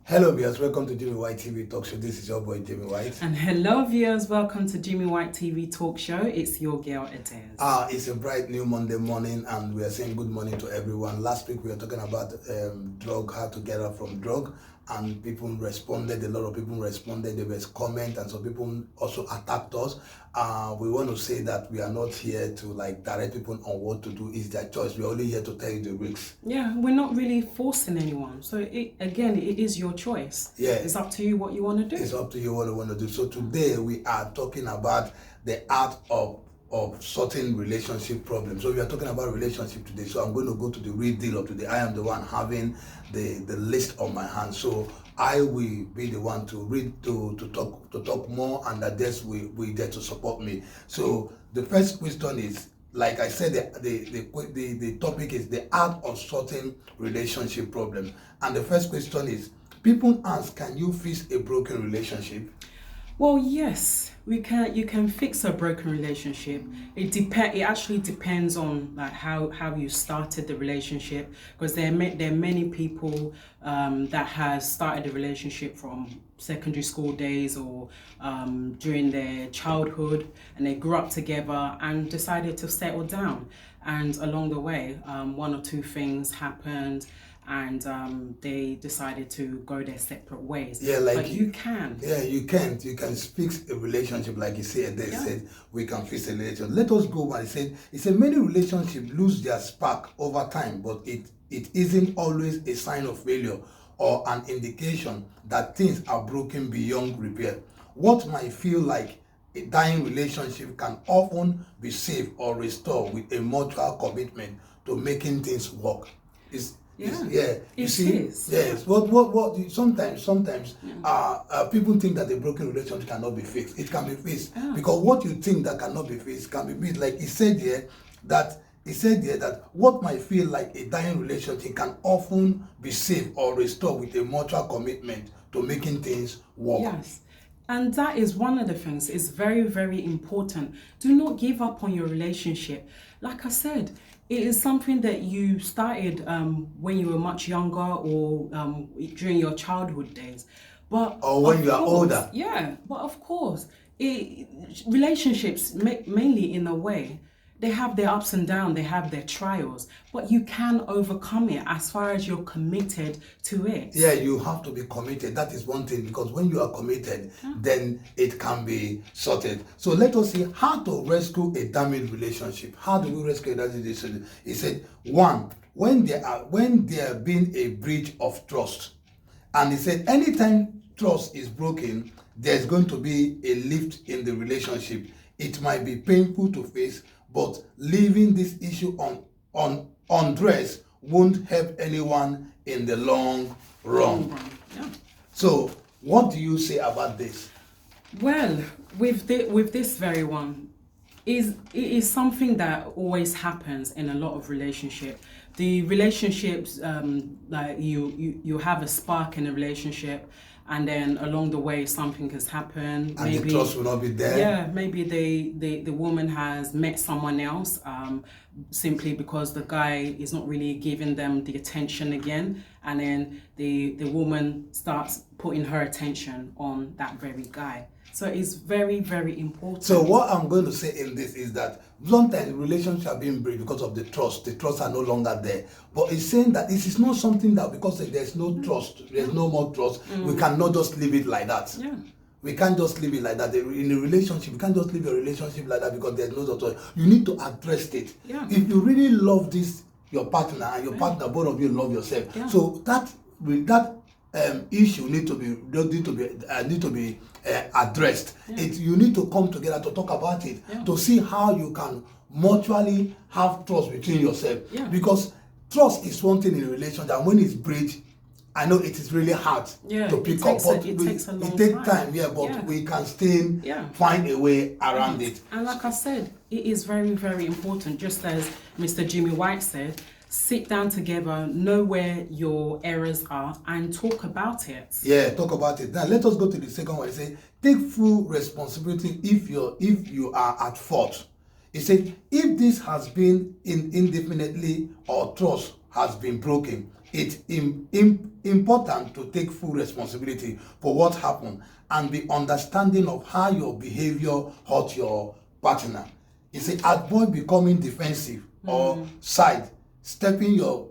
Hello viewers, welcome to Jimmy White TV Talk Show. This is your boy Jimmy White. And hello viewers, welcome to Jimmy White TV Talk Show. It's your girl Adez. It's a bright new Monday morning and we are saying good morning to everyone. Last week we were talking about drug, how to get out from drug, and people responded, a lot of people responded, there was comment, and some people also attacked us. We want to say that we are not here to direct people on what to do. It's their choice. We're only here to tell you the risks. Yeah, we're not really forcing anyone. So it is your choice. Yeah. It's up to you what you want to do. It's up to you what you want to do. So today we are talking about the art of sorting relationship problems. So we are talking about relationship today. So I'm going to go to the real deal of today. I am the one having the list on my hand. So I will be the one to read, to talk more, and Adez will there to support me. So the first question is, like I said, the topic is the art of sorting relationship problems. And the first question is, people ask, can you fix a broken relationship? Well, yes, we can. You can fix a broken relationship. It actually depends on how you started the relationship, because there are many people that has started the relationship from secondary school days or during their childhood, and they grew up together and decided to settle down. And along the way, one or two things happened, and they decided to go their separate ways. Yeah, but you can. Yeah, you can't. You can fix a relationship, like you said. They said we can fix a relationship. Let us go by. He said many relationships lose their spark over time, but it isn't always a sign of failure or an indication that things are broken beyond repair. What might feel like a dying relationship can often be saved or restored with a mutual commitment to making things work. You see, yes. What? Sometimes, people think that a broken relationship cannot be fixed. It can be fixed because what you think that cannot be fixed can be fixed. Like he said here that what might feel like a dying relationship can often be saved or restored with a mutual commitment to making things work. Yes. And that is one of the things. It's very, very important. Do not give up on your relationship. Like I said, it is something that you started when you were much younger or during your childhood days. Or when you are older. Yeah, but of course, relationships, mainly in a way, they have their ups and downs, they have their trials, but you can overcome it as far as you're committed to it. Yeah, you have to be committed. That is one thing, because when you are committed, then it can be sorted. So let us see how to rescue a damaged relationship. How do we rescue a damaged relationship? He said, one, when there been a breach of trust. And he said, anytime trust is broken, there's going to be a lift in the relationship. It might be painful to face, but leaving this issue undressed won't help anyone in the long run. Yeah. So, what do you say about this? Well, with this very one, it is something that always happens in a lot of relationships. The relationships, like you have a spark in a relationship, and then along the way something has happened. And maybe the trust will not be there. Yeah, maybe the woman has met someone else simply because the guy is not really giving them the attention again, and then the woman starts putting her attention on that very guy. So it's very, very important. So what I'm going to say in this is that sometimes relationships are being breached because of the trust. The trust are no longer there. But it's saying that this is not something that because there's no trust, there's no more trust, we cannot just leave it like that. Yeah. We can't just leave it like that. In a relationship, you can't just leave a relationship like that because there's no trust. You need to address it. Yeah. If you really love your partner, and your partner, both of you love yourself. Yeah. So that issue need to be addressed. Yeah. You need to come together to talk about it, to see how you can mutually have trust between yourself. Yeah. Because trust is one thing in a relationship, and when it's breached, I know it is really hard to pick up, but it takes a long time. Yeah, but we can still find a way around it. And like I said, it is very, very important. Just as Mr. Jimmy White said, sit down together, know where your errors are, and talk about it. Yeah, talk about it. Now let us go to the second one. It says, take full responsibility if you are at fault. It said, if this has been indefinitely or trust has been broken, it's important to take full responsibility for what happened and be understanding of how your behavior hurt your partner. You see, avoid becoming defensive or stepping your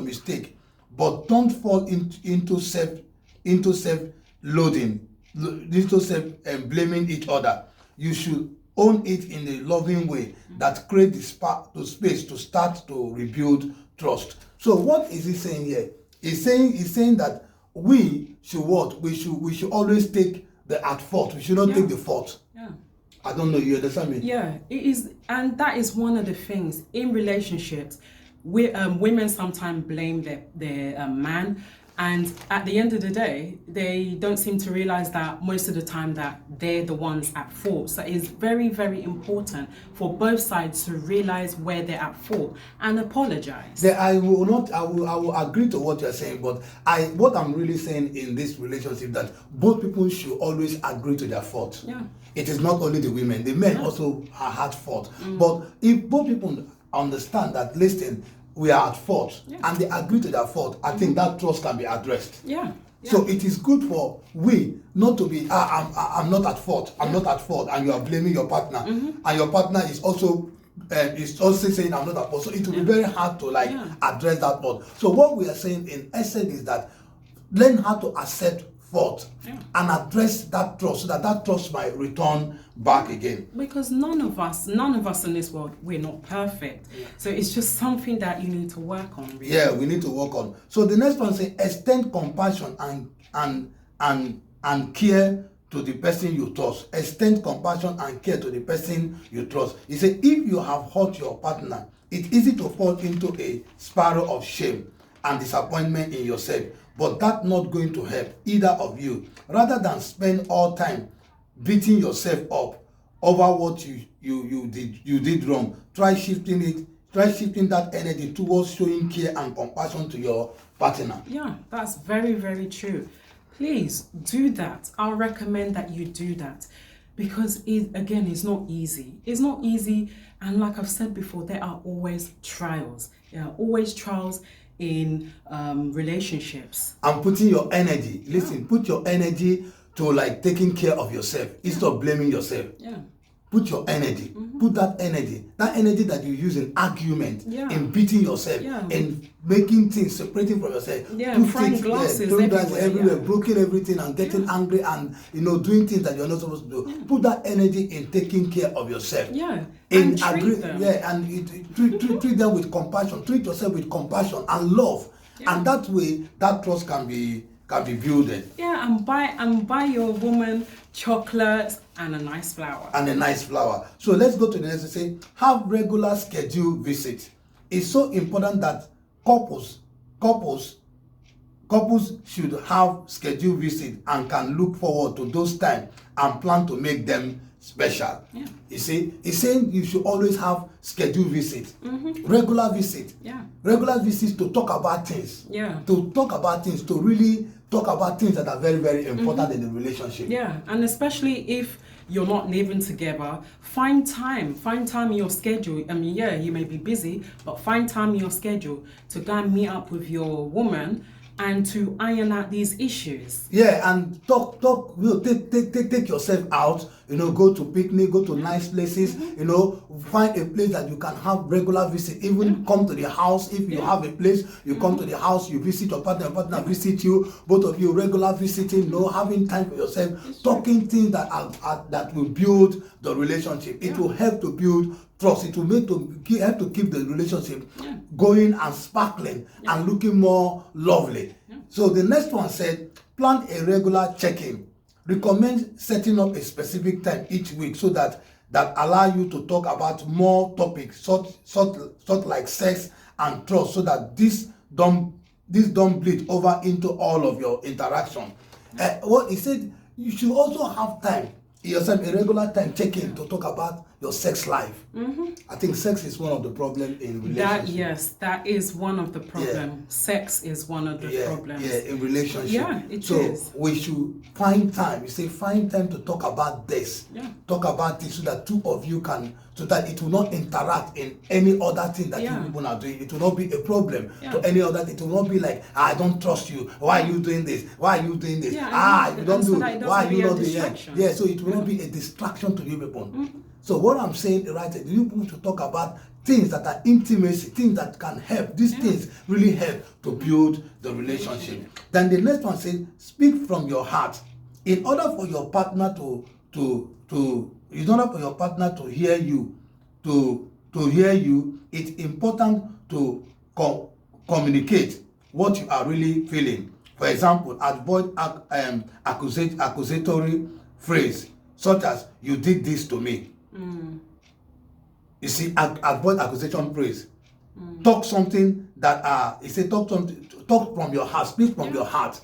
mistake, but don't fall into self loading, into self blaming each other. You should own it in a loving way that creates the space to start to rebuild trust. So what is he saying here? He's saying that we should what? We should always take the at fault. We should not take the fault. Yeah. I don't know, you understand me? Yeah, it is, and that is one of the things in relationships. Women sometimes blame their man, and at the end of the day, they don't seem to realize that most of the time that they're the ones at fault. So it's very, very important for both sides to realize where they're at fault and apologize. I will agree to what you're saying, but what I'm really saying in this relationship, that both people should always agree to their fault. Yeah. It is not only the women, the men also are at fault. But if both people understand that, listen, we are at fault, and they agree to their fault, I think that trust can be addressed. Yeah. So it is good for we not to be, I'm not at fault, I'm not at fault, and you are blaming your partner, and your partner is also saying I'm not at fault. So it will be very hard to address that fault. So what we are saying in essence is that learn how to accept fault and address that trust, so that trust might return back again. Because none of us in this world, we're not perfect. So it's just something that you need to work on. Really. Yeah, we need to work on. So the next one says, extend compassion and care to the person you trust. Extend compassion and care to the person you trust. He said, if you have hurt your partner, it's easy to fall into a spiral of shame and disappointment in yourself. But that's not going to help either of you. Rather than spend all time beating yourself up over what you did wrong, try shifting that energy towards showing care and compassion to your partner. Yeah, that's very, very true. Please do that. I'll recommend that you do that, because it's not easy. It's not easy, and like I've said before, there are always trials. There are always trials in relationships. And putting your energy, put your energy to taking care of yourself instead of blaming yourself. Yeah. Put your energy, put that energy that you use in argument, in beating yourself, in making things, separating from yourself. Yeah, put throwing glasses everywhere, broken everything, and getting angry, and doing things that you're not supposed to do. Put that energy in taking care of yourself. Yeah. And treat them. Treat them with compassion. Treat yourself with compassion and love, and that way that trust can be built. Yeah, and buy your woman chocolates and a nice flower. So let's go to the next one. Say, have regular scheduled visits. It's so important that couples should have scheduled visits and can look forward to those times and plan to make them special. Yeah. You see, he's saying you should always have scheduled visits, regular visits, regular visits to talk about things, to really talk about things that are very, very important in the relationship. Yeah, and especially if you're not living together, find time in your schedule. I mean, you may be busy, but find time in your schedule to go and meet up with your woman and to iron out these issues. Yeah, and talk. Take yourself out. Go to picnic, go to nice places. Find a place that you can have regular visit. Even come to the house if you have a place. You come to the house, you visit your partner visit you. Both of you regular visiting. Having time for yourself, talking things that will build the relationship. It will help to build trust. It will help to keep the relationship going and sparkling and looking more lovely. So the next one said, plan a regular check-in. Recommend setting up a specific time each week so that allow you to talk about more topics, sort like sex and trust, so that this don't bleed over into all of your interaction. What he said, you should also have time yourself, a regular time check-in to talk about your sex life. I think sex is one of the problems in relationships. That is one of the problems. Sex is one of the problems. Yeah, in relationship. Yeah, it so is. we should find time. You say find time to talk about this. Yeah. Talk about it so that two of you can, so that it will not interact in any other thing that you people are doing. It will not be a problem to any other thing. It will not be like, I don't trust you. Why are you doing this? Why are you doing this? You don't do it. Why are you not doing it? Yeah, so it will not be a distraction to you people. So what I'm saying right is, you people should talk about things that are intimacy, things that can help. These things really help to build the relationship. Then the next one says, speak from your heart. In order for your partner in order for your partner to hear you, it's important to communicate what you are really feeling. For example, avoid accusatory phrase such as "you did this to me." You see, avoid accusation phrase. Talk something that he said, talk from your heart, speak from your heart.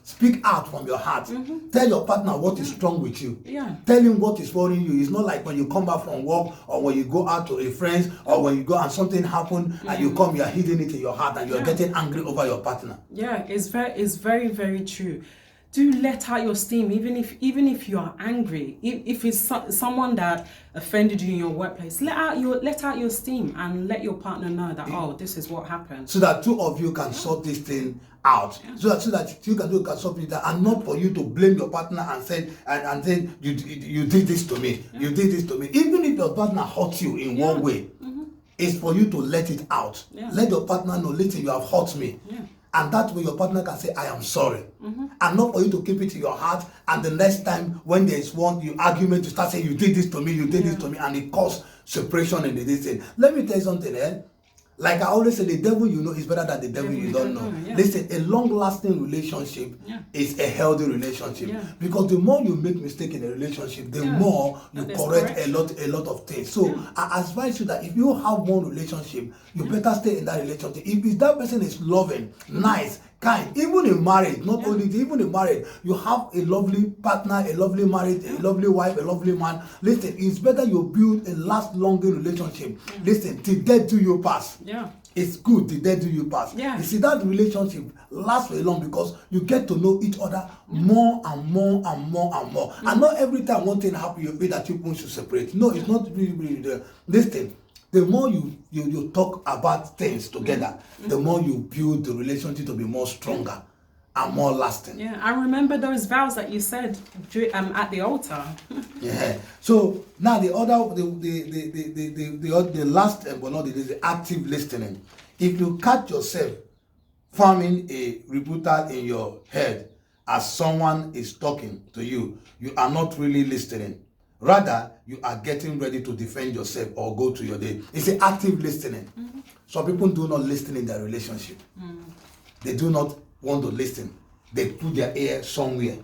Speak out from your heart. Tell your partner what is wrong with you. Tell him what is worrying you. It's not like when you come back from work, or when you go out to a friend, or when you go and something happen and you come, you are hiding it in your heart and you are getting angry over your partner. It's very, very true. Do let out your steam, even if you are angry. If it's someone that offended you in your workplace, let out your steam and let your partner know that this is what happened. So that two of you can sort this thing out. So that you can sort it out, and not for you to blame your partner and say you did this to me. You did this to me. Even if your partner hurt you in one way, it's for you to let it out. Let your partner know, listen, you have hurt me. And that way your partner can say, I am sorry. And not for you to keep it in your heart, and the next time when there is argument, you start saying, you did this to me, and it causes separation in this thing. Let me tell you something, Like I always say, the devil you know is better than the devil you don't know. Listen, a long-lasting relationship is a healthy relationship. Because the more you make mistake in a relationship, the more you correct a lot of things. So I advise you that if you have one relationship, you better stay in that relationship. If that person is loving, nice, kind, even in marriage, not only even in marriage, you have a lovely partner, a lovely marriage, a lovely wife, a lovely man. Listen, it's better you build a longer relationship. Listen, till death do you pass. It's good till death do you pass. You see, that relationship lasts for long because you get to know each other more and more and more and more. And not every time one thing happens, you feel that you want to separate. No, it's not really there. Listen, the more you talk about things together, the more you build the relationship to be more stronger and more lasting. I remember those vows that you said at the altar. So now the last, but not the active listening. If you catch yourself forming a rebuttal in your head as someone is talking to you, you are not really listening. Rather, you are getting ready to defend yourself or go to your day. It's an active listening. Some people do not listen in their relationship. They do not want to listen. They put their ear somewhere.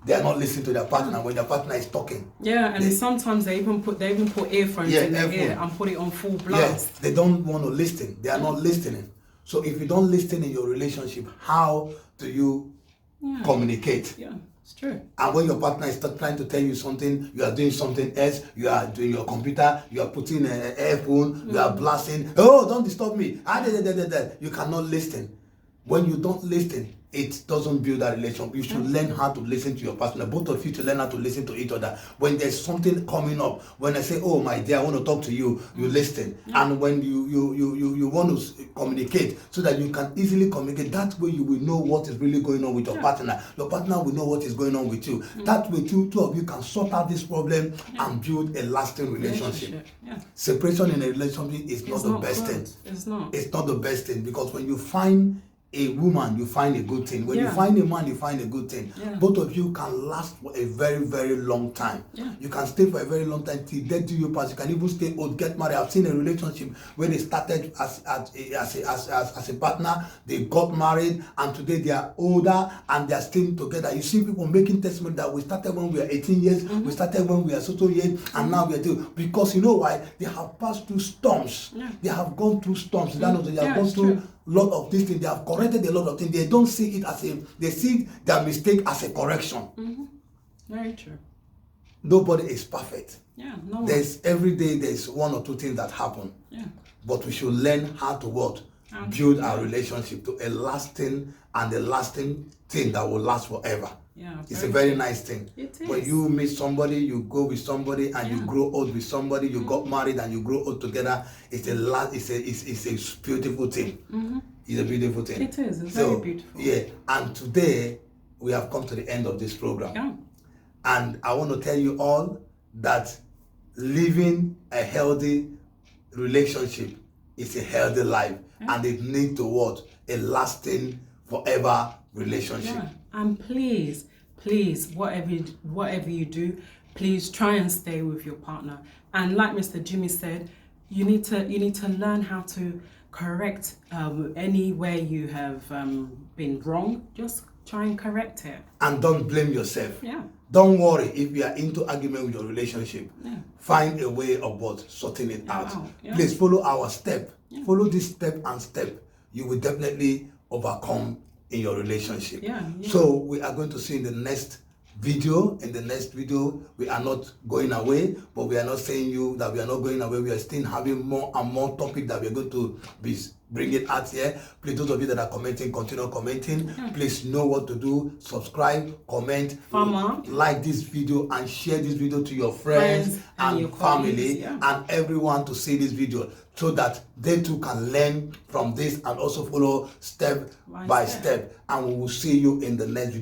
They are not listening to their partner when their partner is talking. And sometimes they even put earphones in their ear and put it on full blast. They don't want to listen. They are not listening. So if you don't listen in your relationship, how do you communicate? It's true. And when your partner is trying to tell you something, you are doing something else, you are doing your computer, you are putting an earphone, you are blasting, oh, don't disturb me. You cannot listen. When you don't listen, it doesn't build that relationship. You should learn how to listen to your partner. Both of you to learn how to listen to each other. When there's something coming up, when I say, oh my dear, I want to talk to you, you listen. And when you want to communicate so that you can easily communicate, that way you will know what is really going on with your partner. Your partner will know what is going on with you. That way two of you can sort out this problem and build a lasting relationship. Separation in a relationship is not the best thing. It's not the best thing, because when you find a woman, you find a good thing. When you find a man, you find a good thing. Both of you can last for a very, very long time. You can stay for a very long time till death do you pass. You can even stay old, get married. I've seen a relationship where they started as a partner, they got married, and today they are older and they are staying together. You see people making testimony that we started when we were 18 years, we started when we were so years, and now we are doing, because you know why? They have passed through storms. They have gone through storms. They have gone through lot of these things. They have corrected a lot of things. They don't see it as they see their mistake as a correction. Very true. nobody is perfect. Yeah, no one. There's every day there's one or two things that happen. Yeah. But we should learn how to what? Build our relationship to a lasting thing that will last forever. Yeah, it's a very nice thing. It is. When you meet somebody, you go with somebody, and you grow old with somebody, you got married and you grow old together. It's a beautiful thing. It's a beautiful thing. It is. It's very beautiful. Yeah. And today we have come to the end of this program. Yeah. And I want to tell you all that living a healthy relationship is a healthy life, and it needs to what? A lasting, forever relationship. Yeah. And please, whatever you do, please try and stay with your partner. And like Mr. Jimmy said, you need to learn how to correct anywhere you have been wrong. Just try and correct it. And don't blame yourself. Yeah. Don't worry if you are into argument with your relationship. Yeah. Find a way of what? Sorting it out. Yeah. Please follow our step. Yeah. Follow this step and step. You will definitely overcome in your relationship. Yeah. So we are going to see in the next video. In the next video, we are not going away, but we are not saying you that we are not going away. We are still having more and more topics that we are going to be bringing out here. Please, those of you that are commenting, continue commenting. Please know what to do. Subscribe, comment, like this video, and share this video to your friends and your family and everyone to see this video, so that they too can learn from this and also follow step by step. And we will see you in the next video.